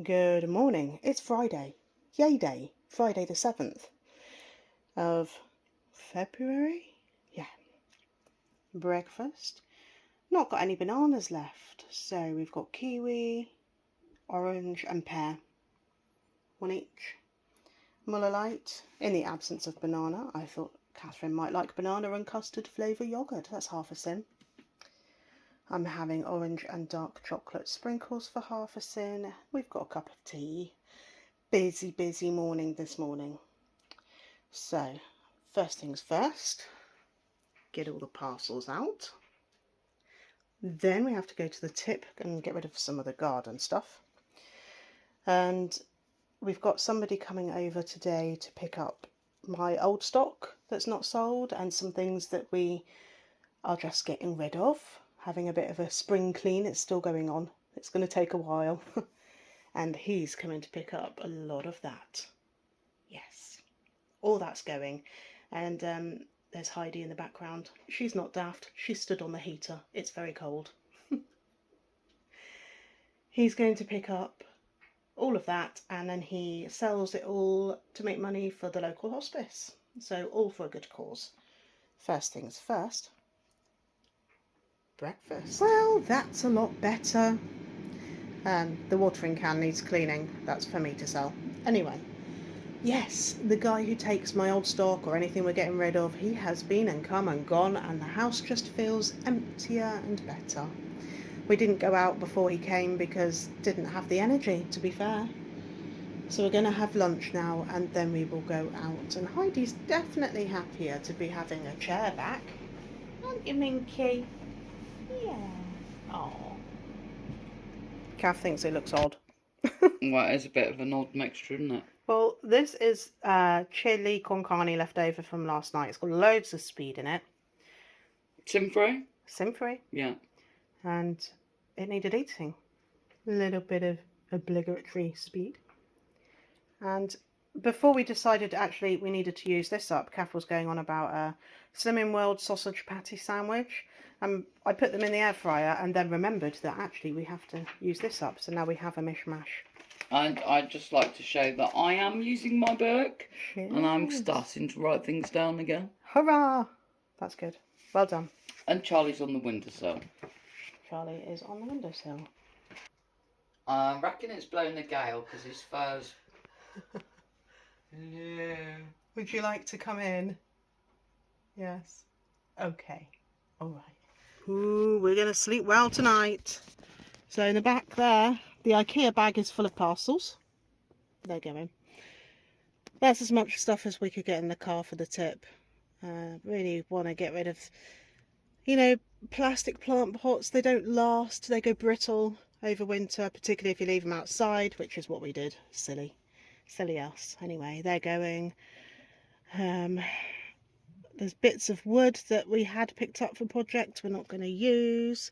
Good morning. It's Friday. Yay Day. Friday the 7th of February. Yeah. Breakfast. Not got any bananas left. So we've got kiwi, orange and pear. One each. Muller Lite. In the absence of banana, I thought Catherine might like banana and custard flavour yoghurt. That's half a sin. I'm having orange and dark chocolate sprinkles for half a sin. We've got a cup of tea. Busy morning this morning. So, first things first, get all the parcels out. Then we have to go to the tip and get rid of some of the garden stuff. And we've got somebody coming over today to pick up my old stock that's not sold and some things that we are just getting rid of. Having a bit of a spring clean. It's still going on. It's going to take a while. And he's coming to pick up a lot of that. Yes. All that's going. And there's Heidi in the background. She's not daft. She stood on the heater. It's very cold. He's going to pick up all of that and then he sells it all to make money for the local hospice. So all for a good cause. First things first. Breakfast. Well, that's a lot better. The watering can needs cleaning. That's for me to sell. Anyway, yes, the guy who takes my old stock or anything we're getting rid of, he has been and come and gone and the house just feels emptier and better. We didn't go out before he came because didn't have the energy, to be fair. So we're going to have lunch now and then we will go out. And Heidi's definitely happier to be having a chair back. Aren't you, Minky? Yeah. Oh. Kath thinks it looks odd. Well, it's a bit of an odd mixture, isn't it? Well, this is chili con carne left over from last night. It's got loads of speed in it. Sim-free? Sim-free. Yeah. And it needed eating. A little bit of obligatory speed. And before we decided actually we needed to use this up, Kath was going on about a Slimming World sausage patty sandwich. I put them in the air fryer and then remembered that actually we have to use this up. So now we have a mishmash. And I'd just like to show that I am using my book. Cheers. And I'm starting to write things down again. Hurrah! That's good. Well done. And Charlie's on the windowsill. Charlie is on the windowsill. I reckon it's blown a gale because his fur's... Yeah. Would you like to come in? Yes. Okay. All right. Ooh, we're going to sleep well tonight. So in the back there, the IKEA bag is full of parcels. They're going. That's as much stuff as we could get in the car for the tip. Really want to get rid of, plastic plant pots. They don't last. They go brittle over winter, particularly if you leave them outside, which is what we did. Silly us. Anyway, they're going. There's bits of wood that we had picked up for projects we're not going to use.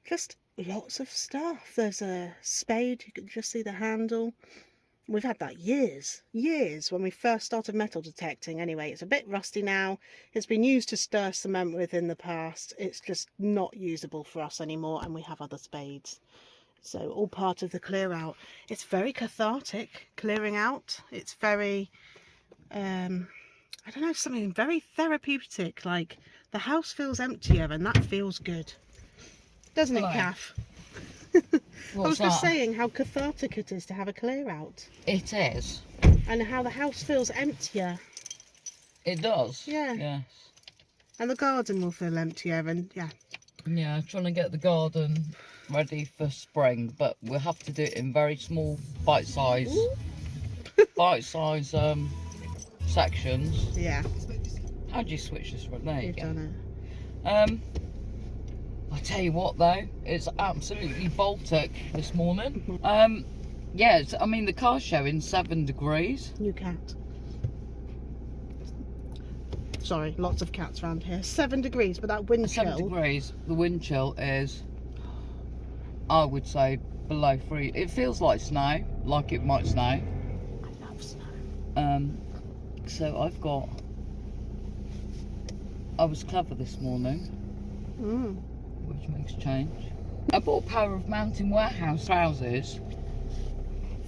Just lots of stuff. There's a spade, you can just see the handle. We've had that years when we first started metal detecting. Anyway, it's a bit rusty now. It's been used to stir cement with in the past. It's just not usable for us anymore and we have other spades. So all part of the clear out. It's very cathartic clearing out. It's very, I don't know, something very therapeutic. Like the house feels emptier and that feels good. Doesn't it, Kath? I was just saying how cathartic it is to have a clear out. It is. And how the house feels emptier. It does. Yeah. Yes. And the garden will feel emptier and yeah. Yeah, trying to get the garden ready for spring, but we'll have to do it in very small bite-size sections. Yeah. How do you switch this one? There you go. Done it. I tell you what though, it's absolutely Baltic this morning. Yes, I mean the car's showing 7 degrees. New cat. Sorry, lots of cats around here. 7 degrees, but that wind chill. 7 degrees. The wind chill is, I would say, below 3. It feels like snow, like it might snow. I love snow. So I was clever this morning, which makes change. I bought a pair of Mountain Warehouse trousers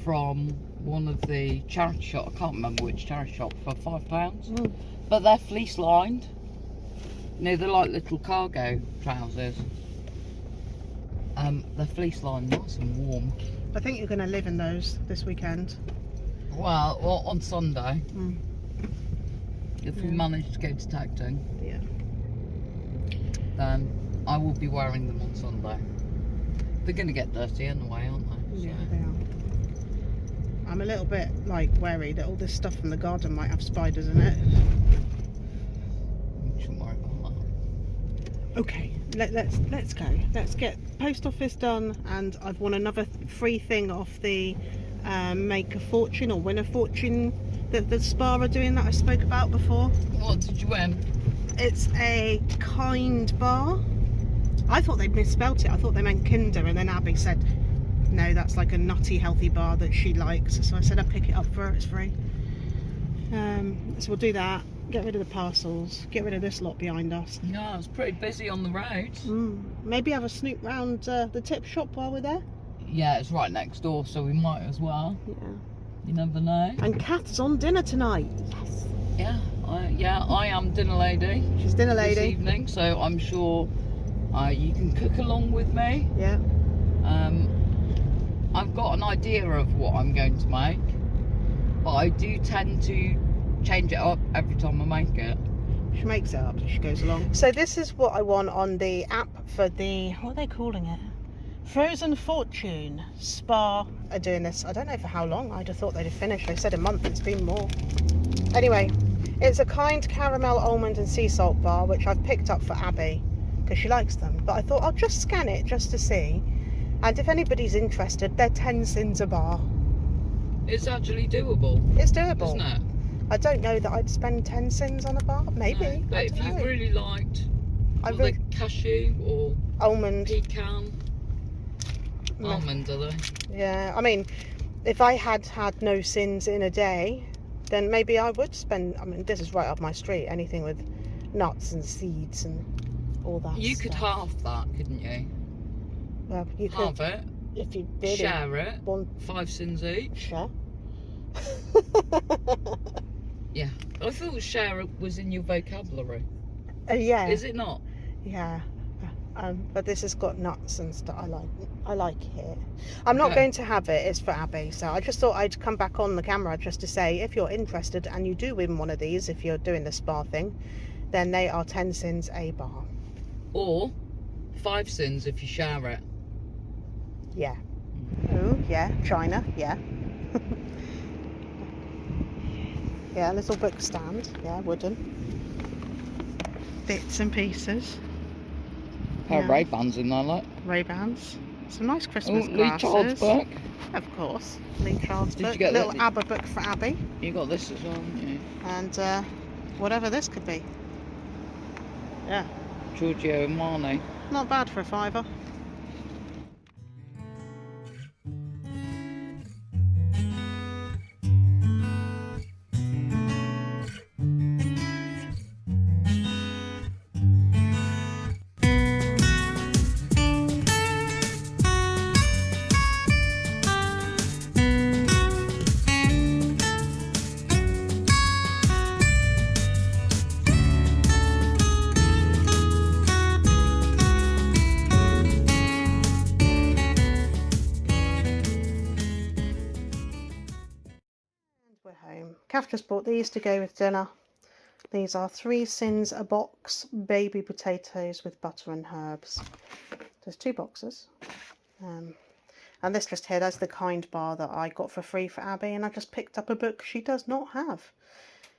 from one of the charity shops. I can't remember which charity shop, for £5. Mm. But they're fleece lined. You know, they're like little cargo trousers. They're fleece lined, nice and warm. I think you're going to live in those this weekend. Well, on Sunday, Mm. if we manage to go to Tacton, Yeah. then I will be wearing them on Sunday. They're going to get dirty anyway, aren't they? Yeah, they are. I'm a little bit worried that all this stuff from the garden might have spiders in it. You shouldn't worry about that. Okay, let's go. Let's get post office done, and I've won another free thing off the Make a Fortune or Win a Fortune that the spa are doing that I spoke about before. What did you win? It's a Kind bar. I thought they'd misspelt it. I thought they meant Kinder, and then Abby said, no, that's like a nutty healthy bar that she likes. So I said I'd pick it up for her, it's free. So we'll do that. Get rid of the parcels. Get rid of this lot behind us. Yeah, it's pretty busy on the road. Maybe have a snoop round the tip shop while we're there. Yeah, it's right next door, so we might as well. Yeah. You never know. And Kath's on dinner tonight. Yes. Yeah, I am dinner lady. She's dinner This lady. evening, so I'm sure you can cook along with me. Yeah. I've got an idea of what I'm going to make, but I do tend to change it up every time I make it. She makes it up as she goes along. So this is what I want on the app for the, what are they calling it? Frozen Fortune Spa are doing this. I don't know for how long. I'd have thought they'd have finished. They said a month. It's been more. Anyway, it's a Kind caramel, almond and sea salt bar, which I've picked up for Abby because she likes them. But I thought I'll just scan it just to see. And if anybody's interested, they're 10 cents a bar. It's actually doable. It's doable. Isn't it? I don't know that I'd spend 10 cents on a bar. Maybe. No, but I if don't you know. really liked I cashew or almond. pecan, No. almond are they? Yeah, I mean, if I had no sins in a day, then maybe I would spend, I mean, this is right up my street, anything with nuts and seeds and all that You could stuff. halve that, couldn't you? Well, you Halve could, it, if you really share it, want 5 cents each. share. Yeah, I thought share was in your vocabulary. Yeah, Is it not? yeah. But this has got nuts and stuff. I like it. I'm not Okay. going to have it. It's for Abby. So I just thought I'd come back on the camera just to say, if you're interested and you do win one of these, if you're doing the spa thing, then they are 10 cents a bar. Or 5 cents if you share it. Yeah. Oh, yeah. China. Yeah. Yeah, little book stand. Yeah, wooden. Bits and pieces. Pair of Yeah. Ray-Bans in there, look. Ray-Bans. Some nice Oh, Christmas Lee glasses. Child's book. Of course. Lee Child's Did you book. get Little that? ABBA book for Abby. You got this as well, haven't you? And whatever this could be. Yeah. Giorgio Armani. Not bad for a £5. We're home. Kath just bought these to go with dinner. These are 3 cents a box, baby potatoes with butter and herbs. There's 2 boxes. And this just here, that's the Kind bar that I got for free for Abby, and I just picked up a book she does not have.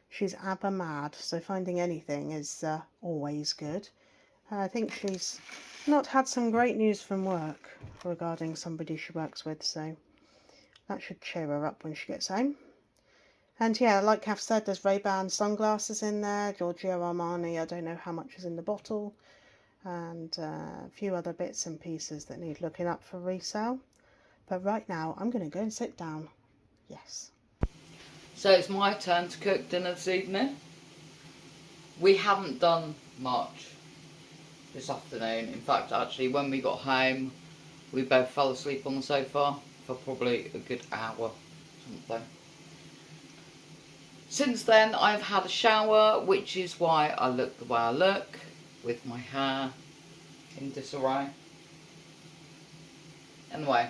She's ABBA mad, so finding anything is always good. I think she's not had some great news from work regarding somebody she works with, so that should cheer her up when she gets home. And yeah, like Kath said, there's Ray-Ban sunglasses in there, Giorgio Armani, I don't know how much is in the bottle, and a few other bits and pieces that need looking up for resale. But right now, I'm going to go and sit down. Yes. So it's my turn to cook dinner this evening. We haven't done much this afternoon. In fact, actually, when we got home, we both fell asleep on the sofa for probably a good hour, something. Since then, I've had a shower, which is why I look the way I look, with my hair in disarray. Anyway,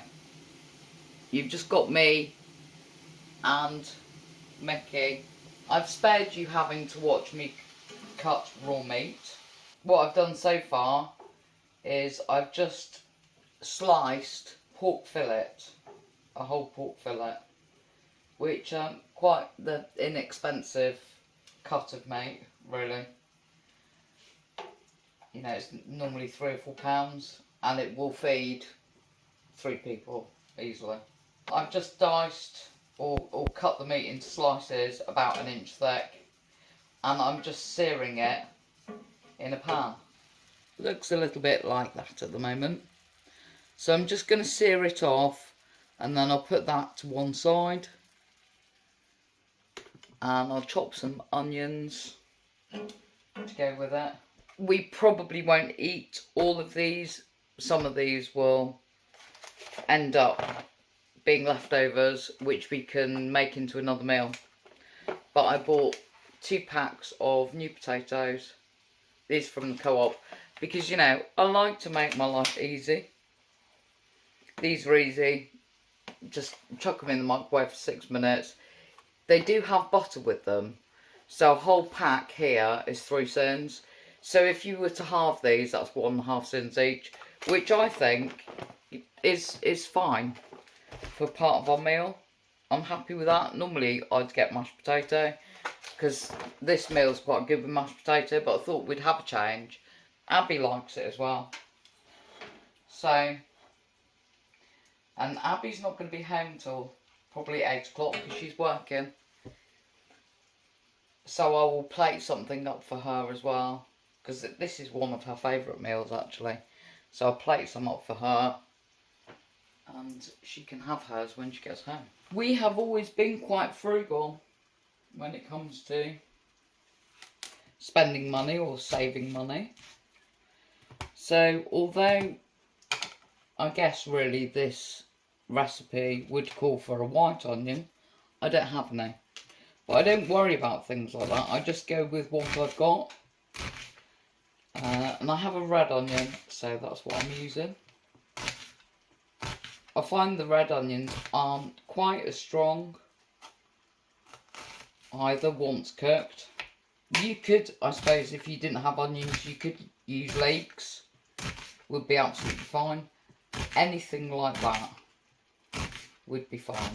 you've just got me and Mickey. I've spared you having to watch me cut raw meat. What I've done so far is I've just sliced pork fillet, a whole pork fillet, which quite the inexpensive cut of meat, really. You know, it's normally £3 or £4, and it will feed 3 people easily. I've just diced or cut the meat into slices about 1 inch thick, and I'm just searing it in a pan. Looks a little bit like that at the moment. So I'm just going to sear it off, and then I'll put that to one side, and I'll chop some onions to go with it. We probably won't eat all of these. Some of these will end up being leftovers, which we can make into another meal. But I bought 2 packs of new potatoes, these from the Co-op, because, you know, I like to make my life easy. These are easy, just chuck them in the microwave for 6 minutes. They do have butter with them, so a whole pack here is 3 cents. So if you were to halve these, that's 1.5 cents each, which I think is fine for part of our meal. I'm happy with that. Normally I'd get mashed potato, because this meal's quite good with mashed potato, but I thought we'd have a change. Abby likes it as well. So, and Abby's not going to be home till probably 8 o'clock because she's working. So I will plate something up for her as well, because this is one of her favourite meals actually. So I'll plate some up for her, and she can have hers when she gets home. We have always been quite frugal when it comes to spending money or saving money. So although I guess really this recipe would call for a white onion, I don't have any. But I don't worry about things like that. I just go with what I've got. And I have a red onion, so that's what I'm using. I find the red onions aren't quite as strong either once cooked. You could, I suppose, if you didn't have onions, you could use leeks. Would be absolutely fine. Anything like that would be fine.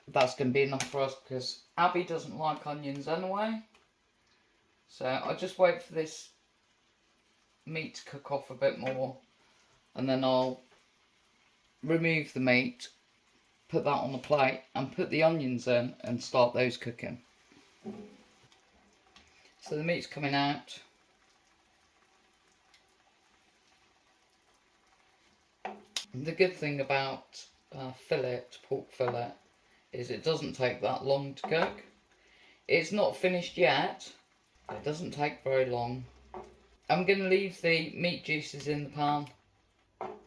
That's going to be enough for us, because Abby doesn't like onions anyway. So I'll just wait for this meat to cook off a bit more, and then I'll remove the meat, put that on the plate, and put the onions in and start those cooking. So the meat's coming out. The good thing about pork fillet, is it doesn't take that long to cook. It's not finished yet, it doesn't take very long. I'm going to leave the meat juices in the pan.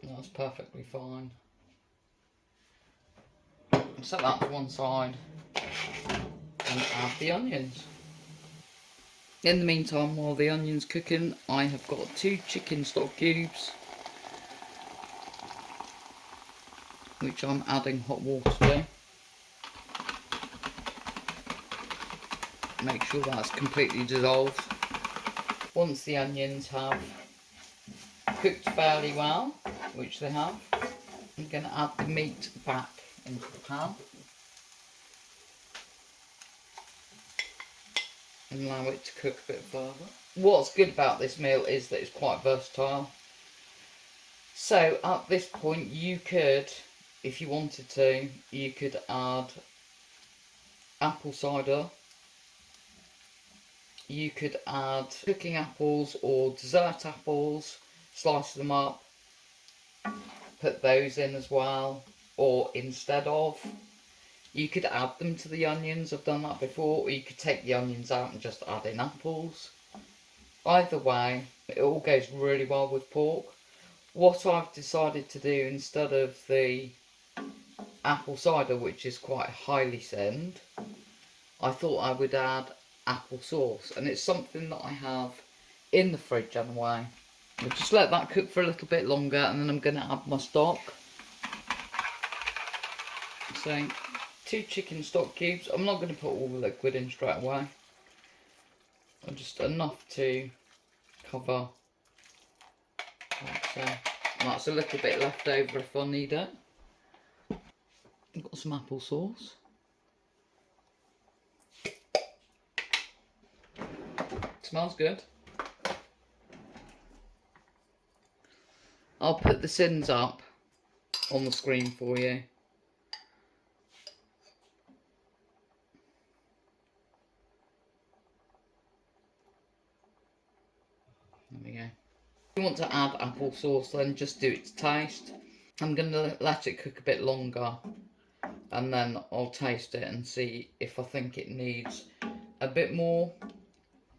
That's perfectly fine. Set that to one side and add the onions. In the meantime, while the onion's cooking, I have got 2 chicken stock cubes, which I'm adding hot water to. Make sure that's completely dissolved. Once the onions have cooked fairly well, which they have, I'm going to add the meat back into the pan and allow it to cook a bit further. What's good about this meal is that it's quite versatile. So at this point you could, if you wanted to, you could add apple cider. You could add cooking apples or dessert apples, slice them up, put those in as well, or instead of. You could add them to the onions, I've done that before, or you could take the onions out and just add in apples. Either way, it all goes really well with pork. What I've decided to do instead of the apple cider, which is quite highly senned, I thought I would add apple sauce, and it's something that I have in the fridge anyway. We'll just let that cook for a little bit longer, and then I'm going to add my stock. So 2 chicken stock cubes. I'm not going to put all the liquid in straight away, just enough to cover, like so. That's a little bit left over if I need it. I've got some apple sauce. Smells good. I'll put the sins up on the screen for you. There we go. If you want to add apple sauce, then just do it to taste. I'm going to let it cook a bit longer, and then I'll taste it and see if I think it needs a bit more.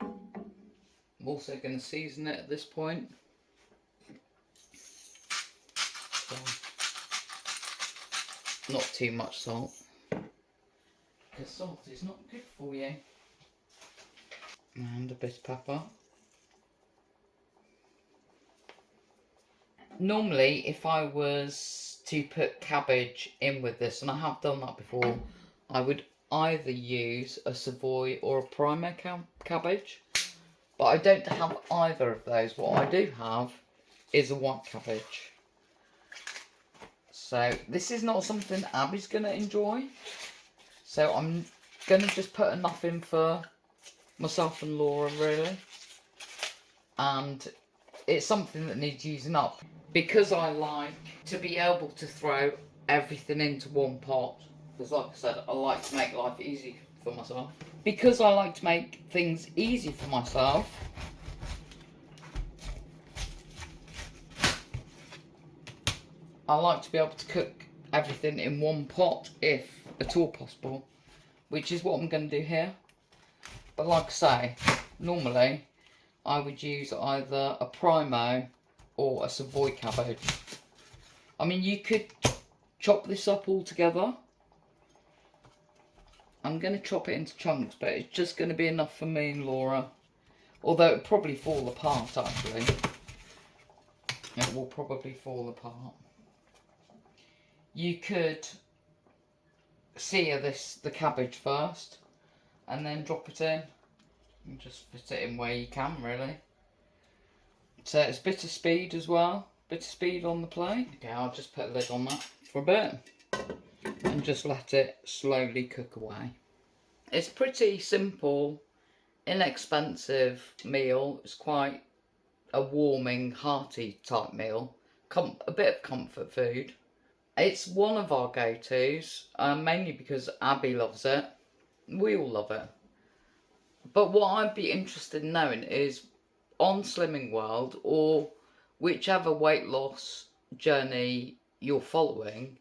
I'm also going to season it at this point. So, not too much salt, because salt is not good for you. And a bit of pepper. Normally, if I was to put cabbage in with this, and I have done that before, I would either use a Savoy or a Primo cabbage. But I don't have either of those. What I do have is a white cabbage. So this is not something Abby's going to enjoy. So I'm going to just put enough in for myself and Laura, really. And it's something that needs using up. Because I like to be able to throw everything into one pot. Because like I said, I like to make life easy for myself. Because I like to make things easy for myself, I like to be able to cook everything in one pot, if at all possible, which is what I'm going to do here. But like I say, normally I would use either a Primo or a Savoy cabbage. I mean, you could chop this up all together. I'm going to chop it into chunks, but it's just going to be enough for me and Laura. Although it will probably fall apart, actually. It will probably fall apart. You could sear the cabbage first, and then drop it in. And just fit it in where you can, really. So it's a bit of speed as well. Bit of speed on the plate. Okay, I'll just put a lid on that for a bit. And just let it slowly cook away. It's pretty simple, inexpensive meal. It's quite a warming, hearty type meal. A bit of comfort food. It's one of our go-tos, mainly because Abby loves it. We all love it. But what I'd be interested in knowing is, on Slimming World, or whichever weight loss journey you're following,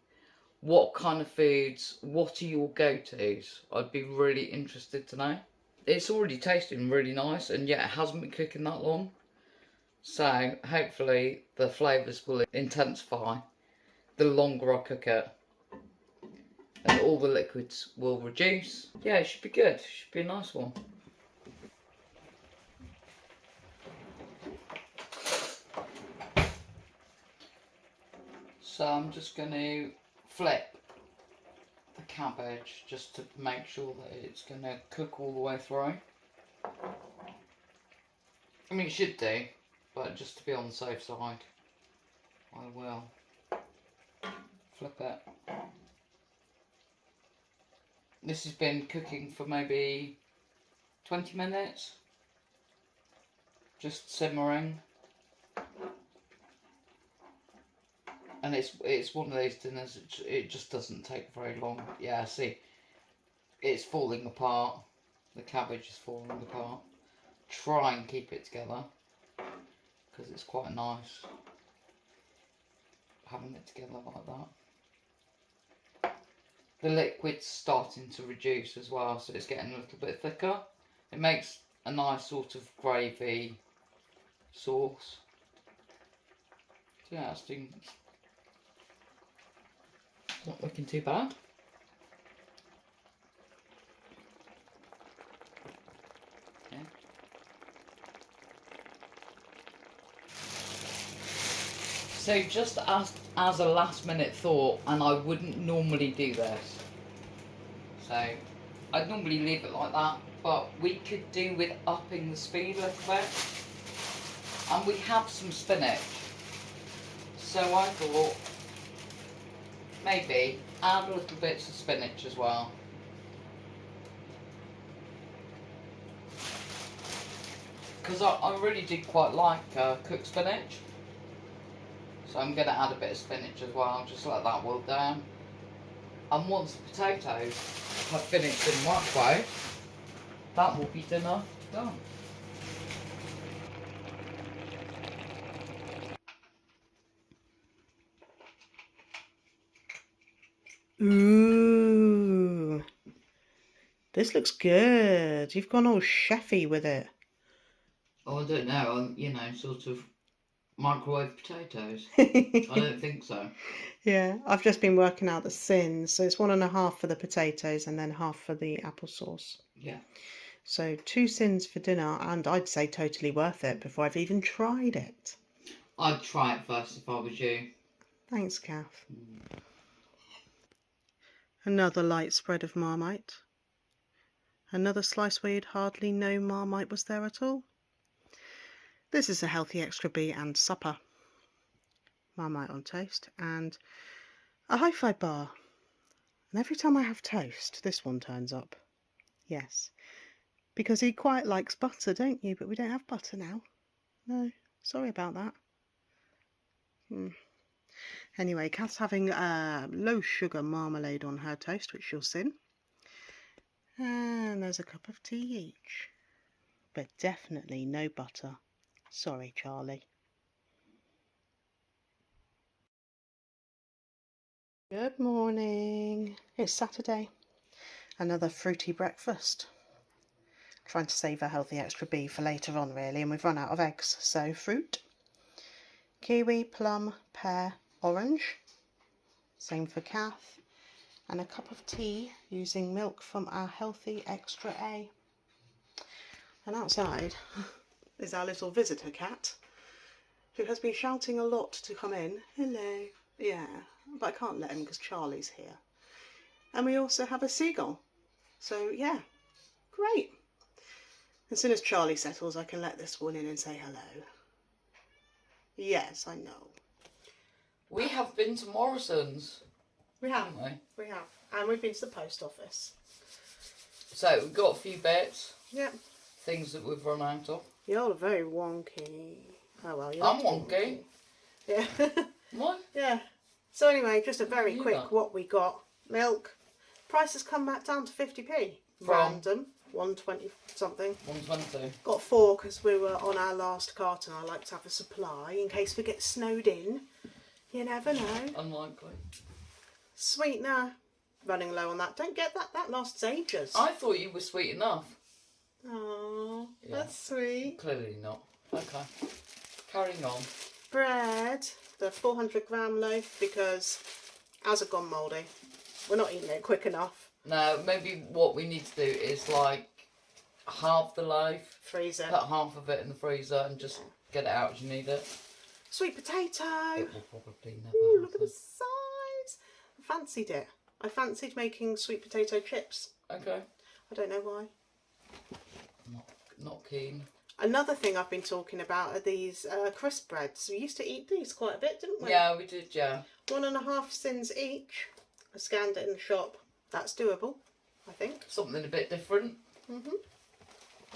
what kind of foods, what are your go-tos? I'd be really interested to know. It's already tasting really nice, and yet it hasn't been cooking that long. So hopefully the flavours will intensify the longer I cook it. And all the liquids will reduce. Yeah, it should be good. It should be a nice one. So I'm just going to flip the cabbage just to make sure that it's going to cook all the way through. I mean, it should do, but just to be on the safe side, I will flip it. This has been cooking for maybe 20 minutes, just simmering. And it's one of those dinners, it just doesn't take very long. Yeah, see, it's falling apart. The cabbage is falling apart. Try and keep it together, because it's quite nice having it together like that. The liquid's starting to reduce as well, so it's getting a little bit thicker. It makes a nice sort of gravy sauce. So yeah, Not looking too bad. Okay. So just as a last minute thought, and I wouldn't normally do this, so I'd normally leave it like that, but we could do with upping the speed a little bit, and we have some spinach, so I thought maybe add little bits of spinach as well. Because I really did quite like cooked spinach. So I'm going to add a bit of spinach as well, just let that wilt down. And once the potatoes have finished in microwave, that will be dinner done. Ooh. This looks good. You've gone all chefy with it. Oh, I don't know, you know, sort of microwave potatoes. I don't think so. Yeah, I've just been working out the sins. So it's 1.5 for the potatoes and then half for the applesauce. Yeah. So 2 sins for dinner, and I'd say totally worth it before I've even tried it. I'd try it first if I was you. Thanks, Kath. Another light spread of Marmite. Another slice where you'd hardly know Marmite was there at all. This is a healthy extra B and supper. Marmite on toast and a hi-fi bar. And every time I have toast, this one turns up. Yes, because he quite likes butter, don't you? But we don't have butter now. No, sorry about that. Anyway, Kath's having low sugar marmalade on her toast, which she'll sin. And there's a cup of tea each. But definitely no butter. Sorry, Charlie. Good morning. It's Saturday. Another fruity breakfast. Trying to save a healthy extra B for later on, really, and we've run out of eggs. So fruit. Kiwi, plum, pear, orange. Same for Kath. And a cup of tea using milk from our healthy extra A. And outside is our little visitor cat, who has been shouting a lot to come in. Hello. Yeah, but I can't let him because Charlie's here. And we also have a seagull. So yeah, great. As soon as Charlie settles, I can let this one in and say hello. Yes, I know. We have been to Morrison's. We have. Haven't we? We have. And we've been to the post office. So we've got a few bits. Yep. Things that we've run out of. You're very wonky. Oh well, you're I'm wonky. Yeah. What? Yeah. So anyway, just a very You quick got? what we got. Milk. Price has come back down to 50p. From? Random. 120 something. 120. Got 4 because we were on our last carton. I like to have a supply in case we get snowed in. You never know. Unlikely. Sweetener. Running low on that. Don't get that. That lasts ages. I thought you were sweet enough. Oh, Yeah. that's sweet. Clearly not. Okay. Carrying on. Bread. The 400-gram loaf because ours have gone mouldy. We're not eating it quick enough. No, maybe what we need to do is like halve the loaf, Freezer. put half of it in the freezer and just get it out as you need it. Sweet potato. It will probably never Ooh, look at the happen. size. I fancied it. I fancied making sweet potato chips. Okay. I don't know why. Not keen. Another thing I've been talking about are these crisp breads. We used to eat these quite a bit, didn't we? Yeah, we did, yeah. 1.5 cents each. I scanned it in the shop. That's doable, I think. Something a bit different.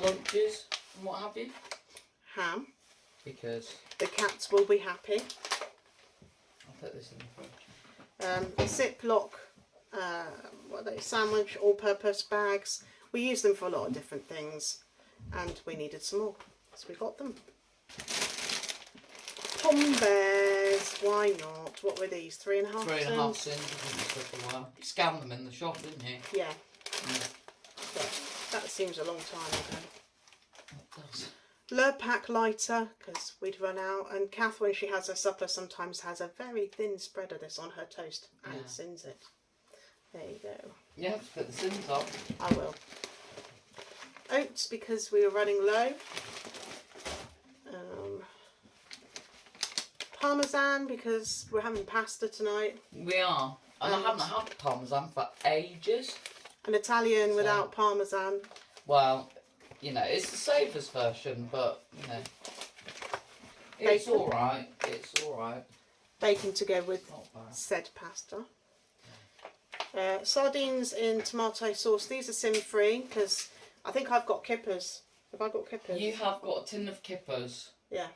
Lunches and what have you. Ham. Because The cats will be happy. I'll put this in the fridge. Ziploc, what are they? Sandwich all-purpose bags. We use them for a lot of different things, and we needed some more, so we got them. Tom Bears, why not? What were these? 3.5 3.5 cents? cents. I think it took a while. You scanned them in the shop, didn't you? Yeah, Yeah. but that seems a long time ago. It does. Lurpak lighter, because we'd run out. And Kath, when she has her supper, sometimes has a very thin spread of this on her toast and sins it. There you go. You have to put the sins up. I will. Oats, because we were running low. Parmesan, because we're having pasta tonight. We are. And I haven't had parmesan for ages. An Italian without parmesan. Well, you know, it's the safest version, but, you know, it's alright. It's alright. Bacon to go with said pasta. Sardines in tomato sauce. These are sin-free, because I think I've got kippers. Have I got kippers? You have got a tin of kippers. Yeah.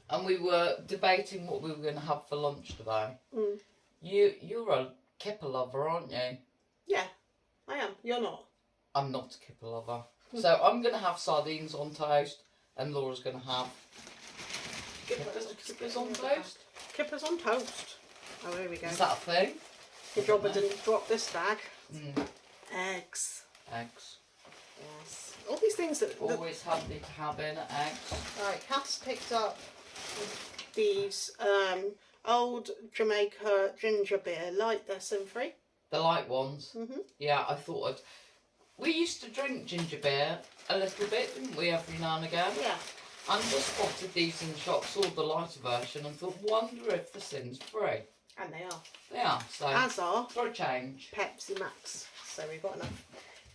And we were debating what we were going to have for lunch today. Mm. You're a kipper lover, aren't you? Yeah, I am. You're not. I'm not a kipper lover. So I'm going to have sardines on toast, and Laura's going to have kippers on toast. Kippers on toast. Oh, here we go. Is that a thing? Good job I didn't drop this bag. Mm. Eggs. Eggs. Yes. All these things that... Always handy to have in eggs. Right, Kath's picked up these old Jamaica ginger beer light. They're sin-free. The light ones. Mm-hmm. Yeah, I thought I'd... We used to drink ginger beer a little bit, didn't we, every now and again? Yeah. And just spotted these in the shop, saw the lighter version and thought, wonder if the sin's free. And they are. They are, so As are for a change. Pepsi Max. So we've got enough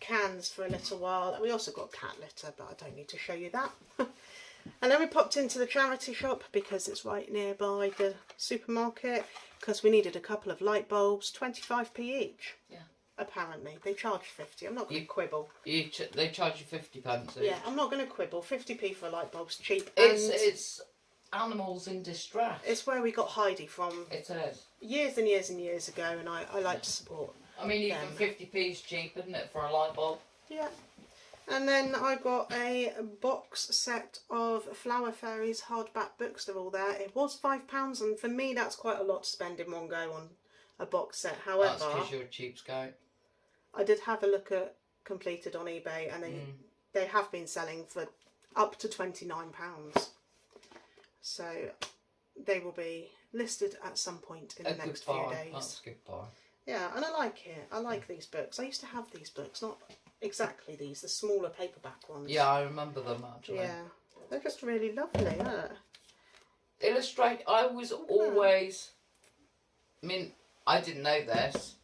cans for a little while. We also got cat litter, but I don't need to show you that. And then we popped into the charity shop because it's right nearby the supermarket, because we needed a couple of light bulbs, 25p each. Yeah. Apparently. They charge 50. I'm not going to quibble. They charge you 50 pence each. Yeah, I'm not going to quibble. 50p for a light bulb's cheap. It's animals in distress. It's where we got Heidi from. It is. Years and years and years ago, and I like to support. I mean, even 50p is cheap, isn't it, for a light bulb? Yeah. And then I got a box set of Flower Fairies hardback books. They're all there. It was £5, and for me that's quite a lot to spend in one go on a box set. However, that's because you're a cheapskate. I did have a look at Completed on eBay, and they have been selling for up to £29. So they will be listed at some point in the next few days. That's a good buy. Yeah, and I like it. I like these books. I used to have these books, not exactly these, the smaller paperback ones. Yeah, I remember them actually. Yeah, they're just really lovely, aren't they? Illustrate. I was always. I mean, I didn't know this.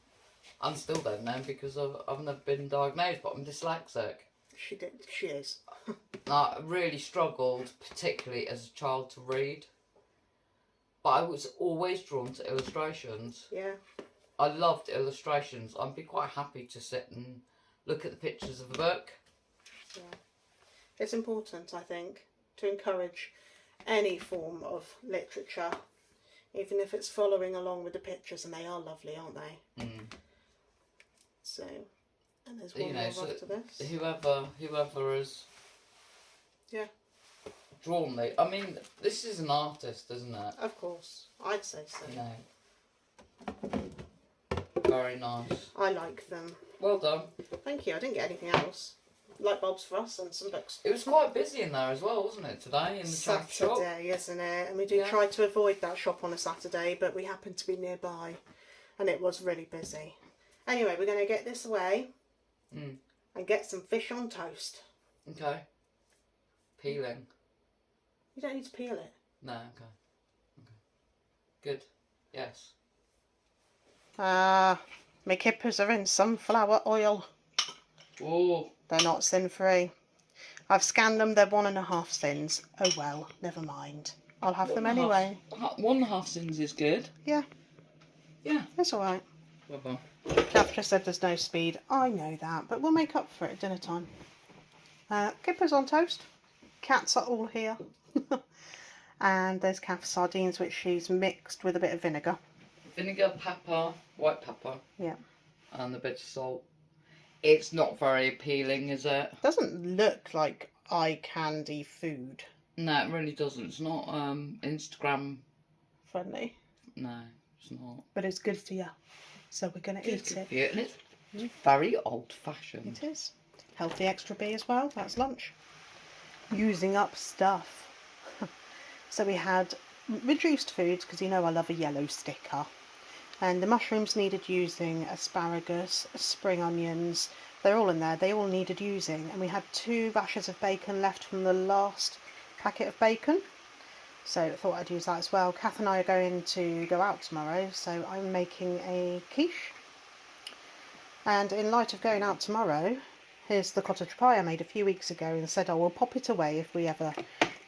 I still don't know because I've never been diagnosed, but I'm dyslexic. She is. I really struggled, particularly as a child, to read. But I was always drawn to illustrations. Yeah. I loved illustrations. I'd be quite happy to sit and look at the pictures of a book. Yeah. It's important, I think, to encourage any form of literature, even if it's following along with the pictures, and they are lovely, aren't they? Mm. So, and there's one more after this. Whoever has drawn the... I mean, this is an artist, isn't it? Of course, I'd say so. You know. Very nice. I like them. Well done. Thank you. I didn't get anything else. Light bulbs for us and some books. It was quite busy in there as well, wasn't it, today in the charity shop? Saturday, isn't it? And we do try to avoid that shop on a Saturday, but we happened to be nearby and it was really busy. Anyway, we're going to get this away and get some fish on toast. Okay. Peeling. You don't need to peel it. No, okay. Good. Yes. My kippers are in sunflower oil. Oh. They're not sin-free. I've scanned them, they're 1.5 sins. Oh well, never mind. I'll have them anyway. 1.5 sins is good. Yeah. Yeah. It's alright. Well done. Kath just said there's no speed. I know that, but we'll make up for it at dinner time. Kippers on toast. Cats are all here. And there's Kath's sardines, which she's mixed with a bit of vinegar. Vinegar, pepper, white pepper. Yeah. And a bit of salt. It's not very appealing, is it? Doesn't look like eye candy food. No, it really doesn't. It's not Instagram Friendly. No, it's not. But it's good for you. So we're going to eat it. Yeah, and it's very old fashioned. It is. Healthy extra B as well. That's lunch. using up stuff. So we had reduced foods, because you know I love a yellow sticker. And the mushrooms needed using, asparagus, spring onions, they're all in there, they all needed using. And we had 2 rashers of bacon left from the last packet of bacon. So I thought I'd use that as well. Kath and I are going to go out tomorrow, so I'm making a quiche. And in light of going out tomorrow, here's the cottage pie I made a few weeks ago and said I will pop it away if we ever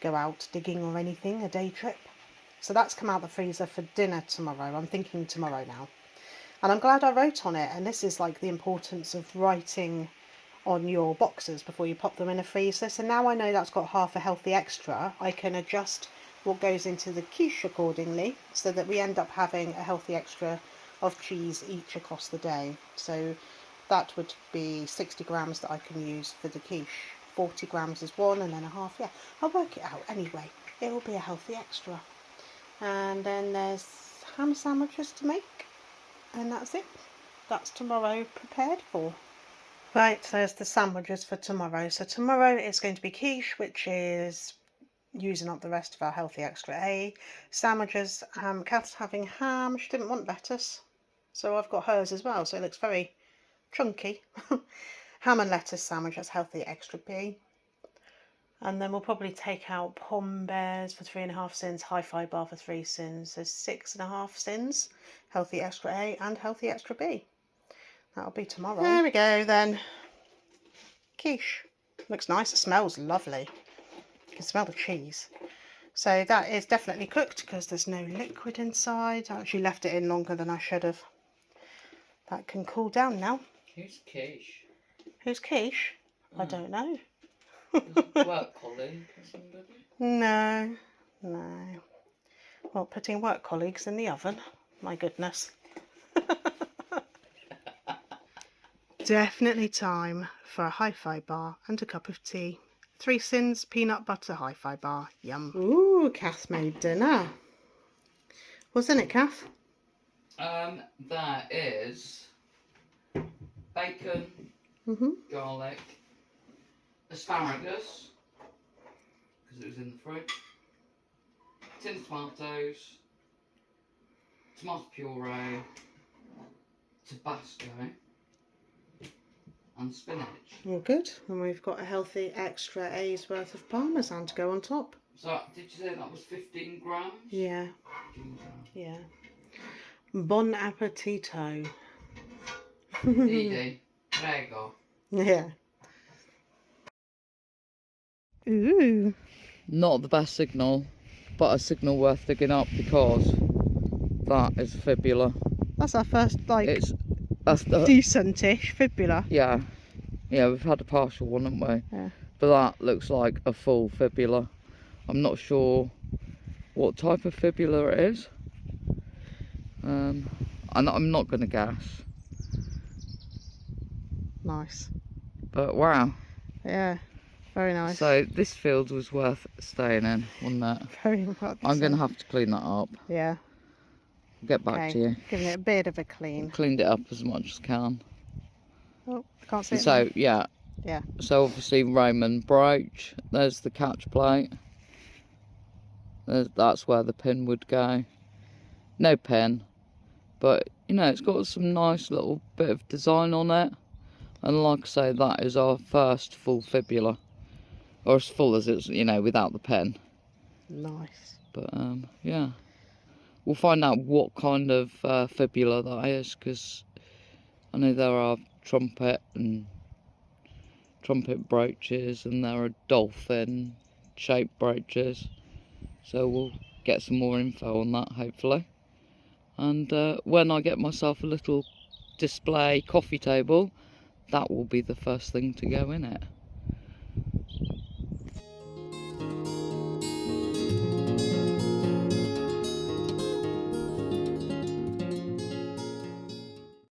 go out digging or anything, a day trip. So that's come out the freezer for dinner tomorrow. I'm thinking tomorrow now. And I'm glad I wrote on it. And this is like the importance of writing on your boxes before you pop them in a freezer. So now I know that's got half a healthy extra, I can adjust what goes into the quiche accordingly, so that we end up having a healthy extra of cheese each across the day. So that would be 60 grams that I can use for the quiche. 40 grams is one, and then a half. Yeah, I'll work it out anyway. It will be a healthy extra. And then there's ham sandwiches to make, and that's it. That's tomorrow prepared for. Right, there's the sandwiches for tomorrow. So tomorrow it's going to be quiche, which is using up the rest of our healthy extra A. Sandwiches, Kath's having ham. She didn't want lettuce, so I've got hers as well, so it looks very chunky. Ham and lettuce sandwich, that's healthy extra B. And then we'll probably take out Pom Bears for 3.5 cents, Hi-Fi Bar for 3 cents. So 6.5 cents, healthy extra A and healthy extra B. That'll be tomorrow. There we go then. Quiche. Looks nice, it smells lovely. You can smell the cheese. So that is definitely cooked because there's no liquid inside. I actually left it in longer than I should have. That can cool down now. Who's quiche? Who's quiche? I don't know. Work colleague or somebody? No. Well, putting work colleagues in the oven. My goodness. Definitely time for a Hi-Fi bar and a cup of tea. 3 Sins peanut butter Hi-Fi bar. Yum. Ooh, Kath made dinner. What's in it, Kath? That is bacon, garlic, asparagus, because it was in the fridge, tinned tomatoes, tomato puree, Tabasco, and spinach. All good. And we've got a healthy extra A's worth of parmesan to go on top. So, did you say that was 15 grams? Yeah. Yeah. Bon appetito. Didi, prego. Yeah. Ooh. Not the best signal, but a signal worth digging up because that is fibula. That's our first, like, that's decent-ish fibula. Yeah, we've had a partial one, haven't we? Yeah. But that looks like a full fibula. I'm not sure what type of fibula it is. And I'm not going to guess. Nice. But wow. Yeah, very nice. So this field was worth staying in, wasn't it? Very much. I'm going to have to clean that up. Yeah. Get back to you. Giving it a bit of a clean. Cleaned it up as much as I can. Oh, can't see it. So, now. yeah. Yeah. So obviously Roman brooch. There's the catch plate. That's where the pin would go. No pin. But, you know, it's got some nice little bit of design on it. And like I say, that is our first full fibula. Or as full as it's, you know, without the pen. Nice. But, yeah. We'll find out what kind of fibula that is, because I know there are trumpet brooches, and there are dolphin-shaped brooches. So we'll get some more info on that, hopefully. And when I get myself a little display coffee table, that will be the first thing to go in it.